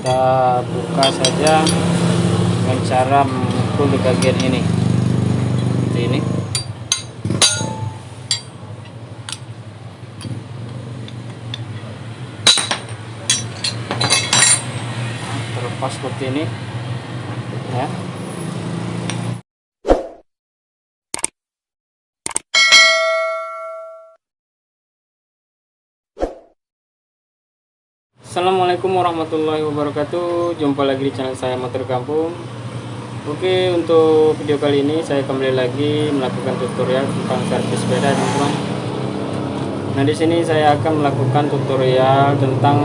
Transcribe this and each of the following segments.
kita buka saja dengan cara memukul di bagian ini seperti ini. Terlepas seperti ini ya. Assalamualaikum warahmatullahi wabarakatuh. Jumpa lagi di channel saya Motor Kampung. Oke, untuk video kali ini saya kembali lagi melakukan tutorial tentang servis sepeda, teman-teman. Nah, di sini saya akan melakukan tutorial tentang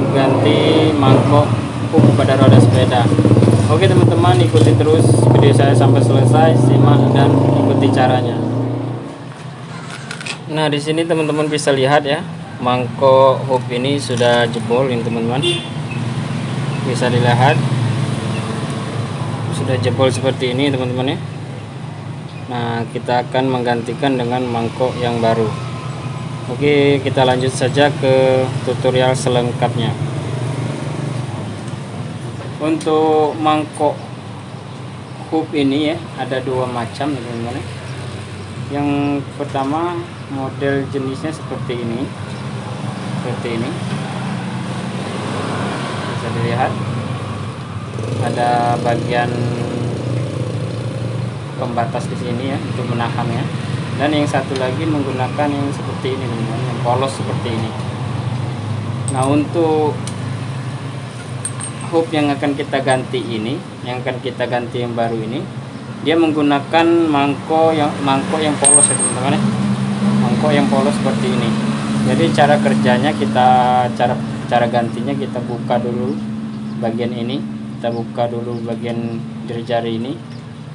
ganti mangkok hub pada roda sepeda. Oke teman-teman, ikuti terus video saya sampai selesai, simak dan ikuti caranya. Nah, di sini teman-teman bisa lihat ya, mangkok hub ini sudah jebol ini teman-teman, bisa dilihat sudah jebol seperti ini teman-teman ya. Nah, kita akan menggantikan dengan mangkok yang baru. Oke, kita lanjut saja ke tutorial selengkapnya. Untuk mangkok hub ini ya, ada dua macam teman-teman ya. Yang pertama model jenisnya seperti ini, bisa dilihat ada bagian pembatas di sini ya untuk menahannya, dan yang satu lagi menggunakan yang seperti ini teman-teman, yang polos seperti ini. Nah, untuk hub yang akan kita ganti ini, yang baru ini, dia menggunakan mangkok yang polos ya teman-teman ya. Mangkok yang polos seperti ini. Jadi cara kerjanya cara gantinya, kita buka dulu bagian ini, kita buka dulu bagian jari ini,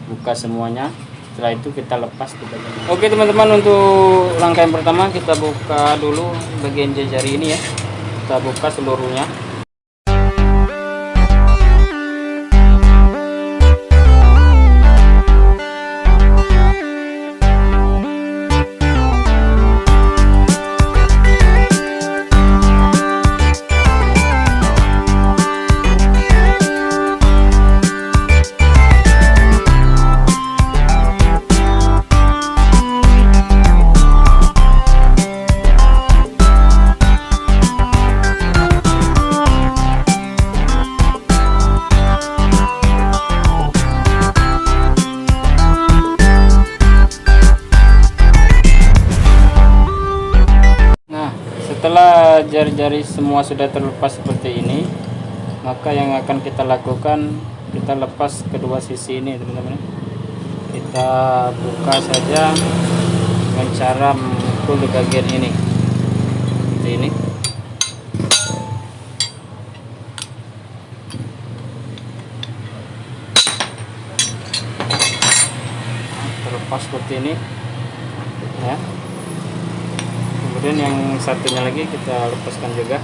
buka semuanya. Setelah itu kita lepas ke bagian ini. Oke teman-teman, untuk langkah yang pertama kita buka dulu bagian jari ini ya, kita buka seluruhnya. Setelah jari-jari semua sudah terlepas seperti ini, maka yang akan kita lakukan, kita lepas kedua sisi ini teman-teman. Kita buka saja dengan cara memukul di bagian ini seperti ini. Terlepas seperti ini ya. Kemudian yang satunya lagi kita lepaskan juga.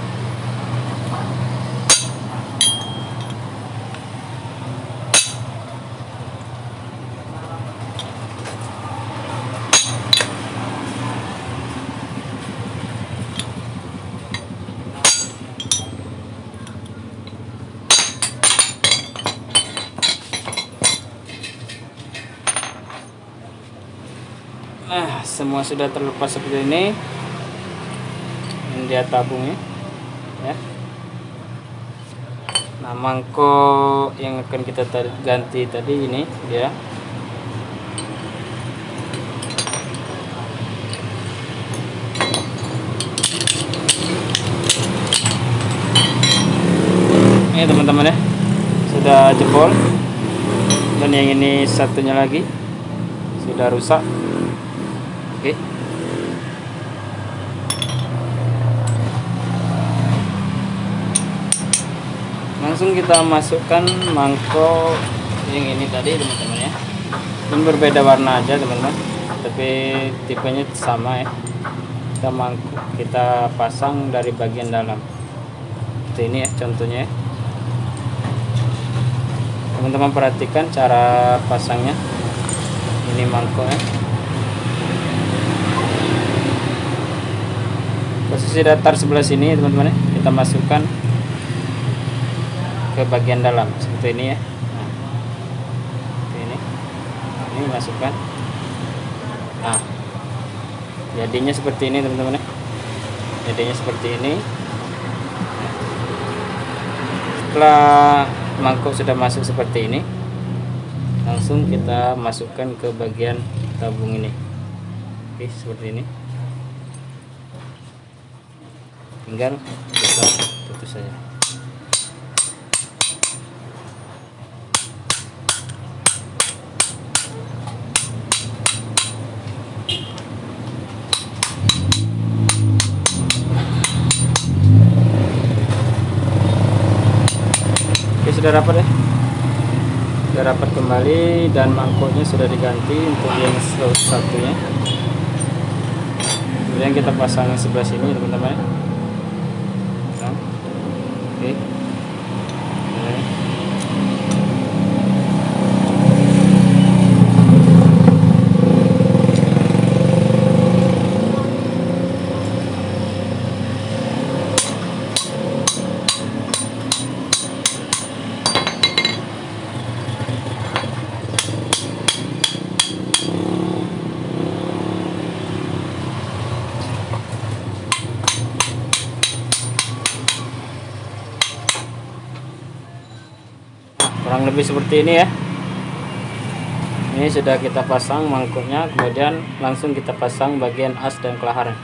Nah, semua sudah terlepas seperti ini. Dia tabungnya ya. Nah, mangkok yang akan kita ganti tadi ini dia. Ini teman-teman ya, sudah jebol, dan yang ini satunya lagi sudah rusak. Oke. Langsung kita masukkan mangkok yang ini tadi teman-teman ya. Ini berbeda warna aja teman-teman, tapi tipenya sama ya. Kita pasang dari bagian dalam seperti ini ya, contohnya ya. Teman-teman perhatikan cara pasangnya. Ini mangkoknya. Posisi datar sebelah sini teman-teman ya, kita masukkan ke bagian dalam seperti ini ya. Nah, ini masukkan. Nah, jadinya seperti ini teman-teman ya. Jadinya seperti ini. Setelah mangkok sudah masuk seperti ini, langsung kita masukkan ke bagian tabung ini. Oke, seperti ini. Tinggal kita tutup saja. Oke, sudah rapat ya. Sudah rapat kembali dan mangkoknya sudah diganti untuk yang satunya. Kemudian kita pasang sebelah sini teman-teman. Oke. Kurang lebih seperti ini ya. Ini sudah kita pasang mangkoknya, kemudian langsung kita pasang bagian as dan kelahar.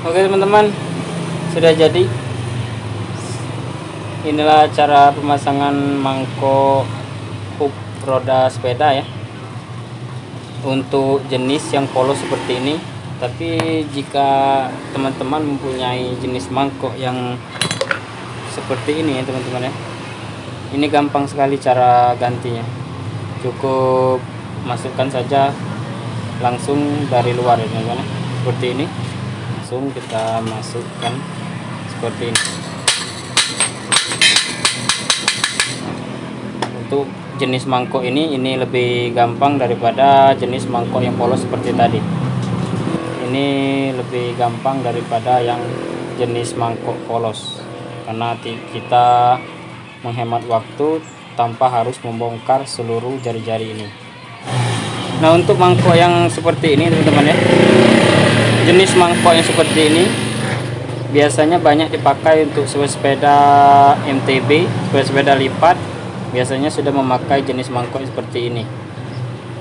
Oke teman-teman, sudah jadi. Inilah cara pemasangan mangkok up roda sepeda ya, untuk jenis yang polos seperti ini. Tapi jika teman-teman mempunyai jenis mangkok yang seperti ini ya teman-teman ya, ini gampang sekali cara gantinya. Cukup masukkan saja langsung dari luar ya teman-teman, seperti ini. Langsung kita masukkan seperti ini. Untuk jenis mangkok ini lebih gampang daripada jenis mangkok yang polos seperti tadi. Ini lebih gampang daripada yang jenis mangkok polos, karena kita menghemat waktu tanpa harus membongkar seluruh jari-jari ini. Nah, untuk mangkok yang seperti ini teman-teman ya, jenis mangkok yang seperti ini biasanya banyak dipakai untuk sepeda MTB, sepeda lipat. Biasanya sudah memakai jenis mangkok seperti ini.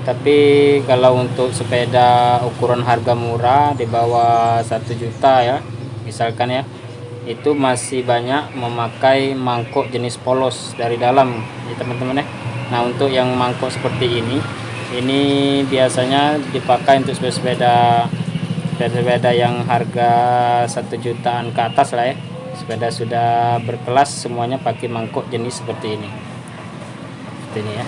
Tapi kalau untuk sepeda ukuran harga murah di bawah 1 juta ya, misalkan ya, itu masih banyak memakai mangkok jenis polos dari dalam ya teman-teman ya. Nah, untuk yang mangkok seperti ini biasanya dipakai untuk sepeda yang harga 1 jutaan ke atas lah ya. Sepeda sudah berkelas semuanya pakai mangkok jenis seperti ini. Seperti ini ya.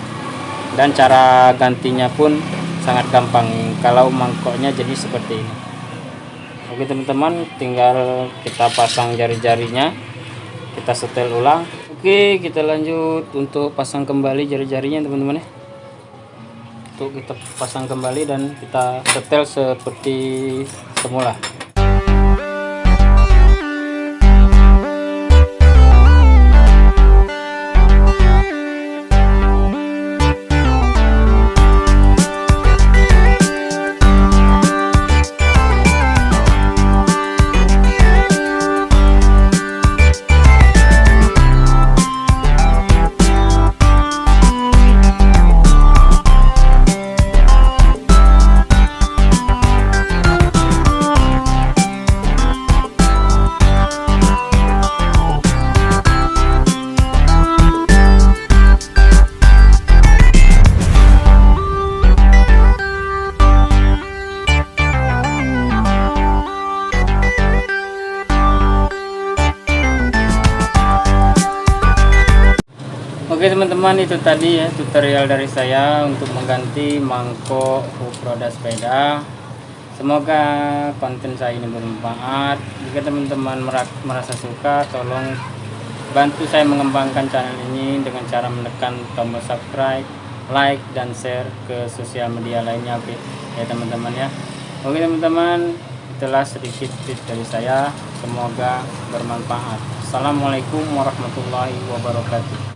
Dan cara gantinya pun sangat gampang kalau mangkoknya jenis seperti ini. Oke teman-teman, tinggal kita pasang jari-jarinya, kita setel ulang. Oke, kita lanjut untuk pasang kembali jari-jarinya teman-teman ya. Untuk kita pasang kembali dan kita setel seperti semula. Oke teman-teman, itu tadi ya tutorial dari saya untuk mengganti mangkok hook roda sepeda. Semoga konten saya ini bermanfaat. Jika teman-teman merasa suka, tolong bantu saya mengembangkan channel ini dengan cara menekan tombol subscribe, like, dan share ke sosial media lainnya. Oke ya teman-teman ya. Oke teman-teman, itulah sedikit tips dari saya, semoga bermanfaat. Assalamualaikum warahmatullahi wabarakatuh.